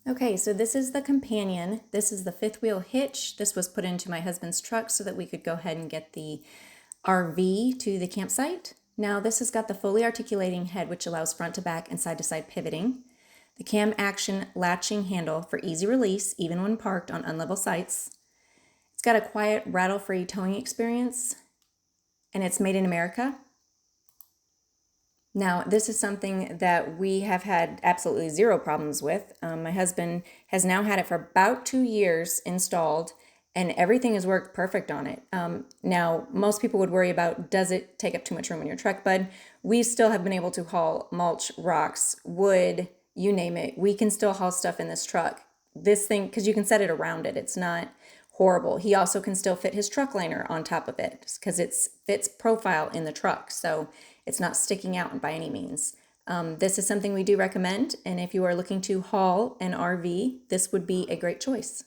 Okay, so this is the companion. This is the fifth wheel hitch. This was put into my husband's truck so that we could go ahead and get the RV to the campsite. Now this has got the fully articulating head, which allows front to back and side to side pivoting. The cam action latching handle for easy release, even when parked on unlevel sites. It's got a quiet, rattle-free towing experience, and it's made in America. Now, this is something that we have had absolutely zero problems with. My husband has now had it for about 2 years installed, and everything has worked perfect on it. Now, most people would worry about, does it take up too much room in your truck bed? We still have been able to haul mulch, rocks, wood, you name it. We can still haul stuff in this truck. This thing, because you can set it around it, it's not horrible. He also can still fit his truck liner on top of it because it fits profile in the truck, so it's not sticking out by any means. This is something we do recommend, and if you are looking to haul an RV, this would be a great choice.